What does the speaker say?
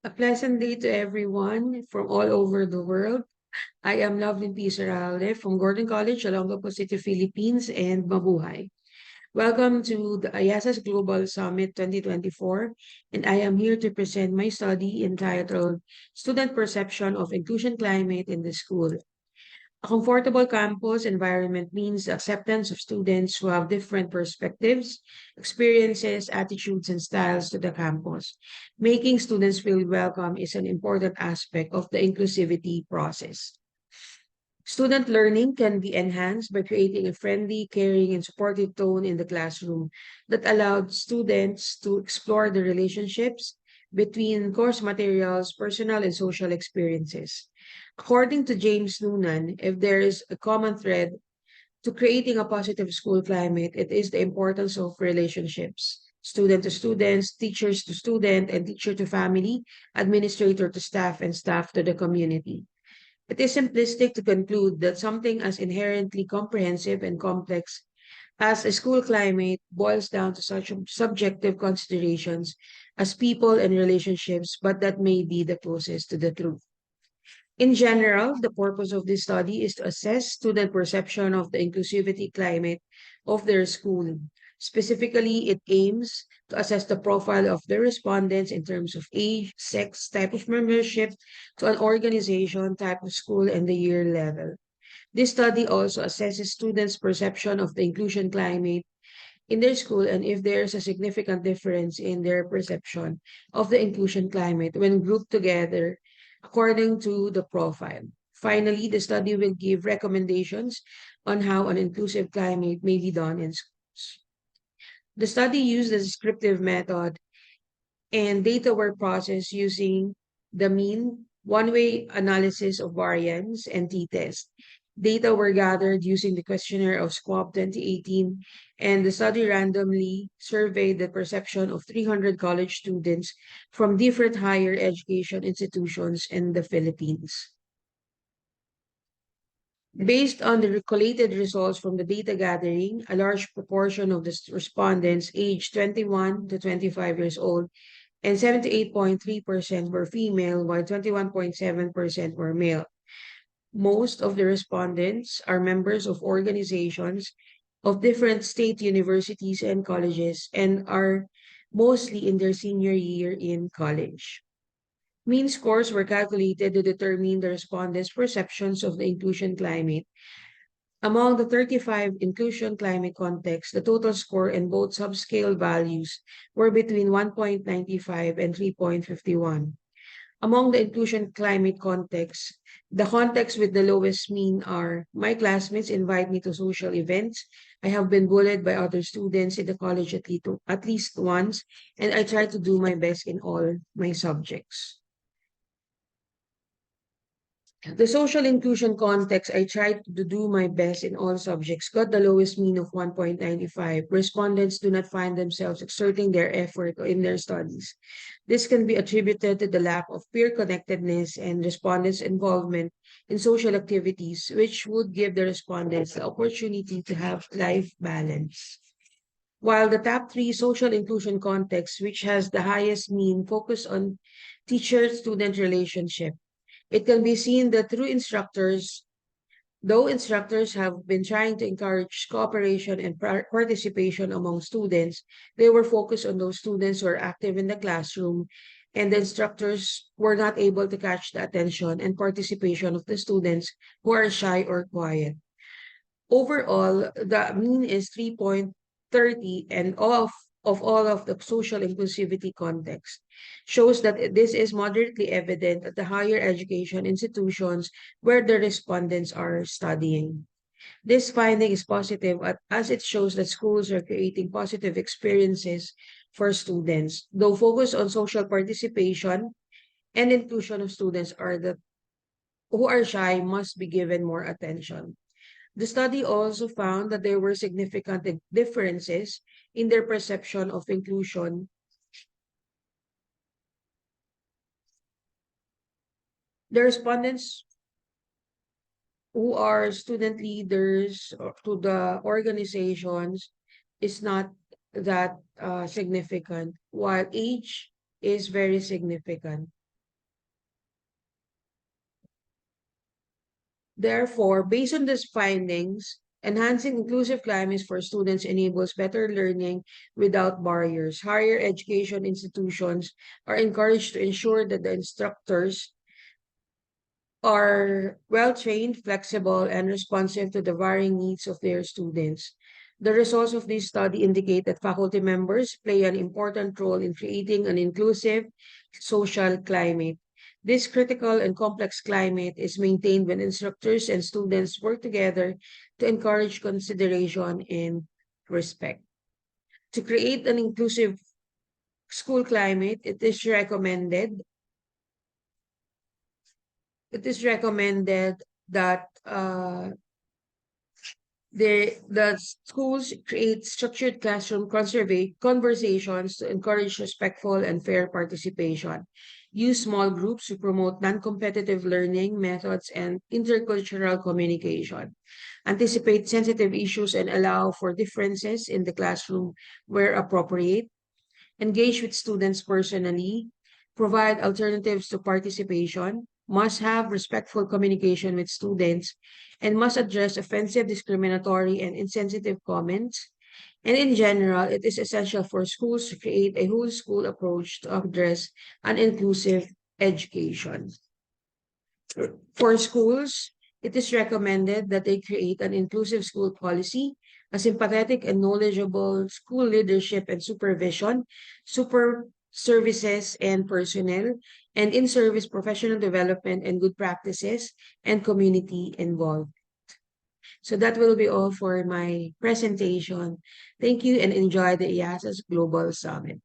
A pleasant day to everyone from all over the world. I am Loveline P. Ceralde from Gordon College, Olongapo City, Philippines, and Mabuhay. Welcome to the IASAS Global Summit 2024, and I am here to present my study entitled Student Perception of Inclusion Climate in the School. A comfortable campus environment means the acceptance of students who have different perspectives, experiences, attitudes, and styles to the campus. Making students feel welcome is an important aspect of the inclusivity process. Student learning can be enhanced by creating a friendly, caring, and supportive tone in the classroom that allowed students to explore the relationships between course materials, personal, and social experiences. According to James Noonan, if there is a common thread to creating a positive school climate, it is the importance of relationships. Student to students, teachers to student, and teacher to family, administrator to staff, and staff to the community. It is simplistic to conclude that something as inherently comprehensive and complex as a school climate boils down to such subjective considerations as people and relationships, but that may be the closest to the truth. In general, the purpose of this study is to assess student perception of the inclusivity climate of their school. Specifically, it aims to assess the profile of the respondents in terms of age, sex, type of membership to an organization, type of school, and the year level. This study also assesses students' perception of the inclusion climate in their school and if there's a significant difference in their perception of the inclusion climate when grouped together according to the profile. Finally, the study will give recommendations on how an inclusive climate may be done in schools. The study used the descriptive method and data were processed using the mean one-way analysis of variance and t-test. Data were gathered using the questionnaire of SQUAB 2018, and the study randomly surveyed the perception of 300 college students from different higher education institutions in the Philippines. Based on the collated results from the data gathering, a large proportion of the respondents aged 21 to 25 years old and 78.3% were female, while 21.7% were male. Most of the respondents are members of organizations of different state universities and colleges and are mostly in their senior year in college. Mean scores were calculated to determine the respondents' perceptions of the inclusion climate. Among the 35 inclusion climate contexts, the total score in both subscale values were between 1.95 and 3.51. Among the inclusion climate contexts, the contexts with the lowest mean are my classmates invite me to social events. I have been bullied by other students in the college at least once, and I try to do my best in all my subjects. The social inclusion context, I tried to do my best in all subjects, got the lowest mean of 1.95. Respondents do not find themselves exerting their effort in their studies. This can be attributed to the lack of peer connectedness and respondents' involvement in social activities, which would give the respondents the opportunity to have life balance. While the top three social inclusion context, which has the highest mean, focus on teacher-student relationship. It can be seen that though instructors have been trying to encourage cooperation and participation among students, they were focused on those students who are active in the classroom, and the instructors were not able to catch the attention and participation of the students who are shy or quiet. Overall, the mean is 3.30 and of all of the social inclusivity context shows that this is moderately evident at the higher education institutions where the respondents are studying. This finding is positive as it shows that schools are creating positive experiences for students, though focus on social participation and inclusion of students are the who are shy must be given more attention. The study also found that there were significant differences in their perception of inclusion. The respondents who are student leaders to the organizations is not that significant, while age is very significant. Therefore, based on these findings, enhancing inclusive climates for students enables better learning without barriers. Higher education institutions are encouraged to ensure that the instructors are well trained, flexible, and responsive to the varying needs of their students. The results of this study indicate that faculty members play an important role in creating an inclusive social climate. This critical and complex climate is maintained when instructors and students work together to encourage consideration and respect. To create an inclusive school climate, it is recommended that the schools create structured classroom conversations to encourage respectful and fair participation. Use small groups to promote non-competitive learning methods and intercultural communication. Anticipate sensitive issues and allow for differences in the classroom where appropriate. Engage with students personally, provide alternatives to participation, must have respectful communication with students, and must address offensive, discriminatory, and insensitive comments. And in general, it is essential for schools to create a whole school approach to address an inclusive education. For schools, it is recommended that they create an inclusive school policy, a sympathetic and knowledgeable school leadership and supervision, super services and personnel, and in-service professional development and good practices, and community involved. So that will be all for my presentation. Thank you and enjoy the IASA's Global Summit.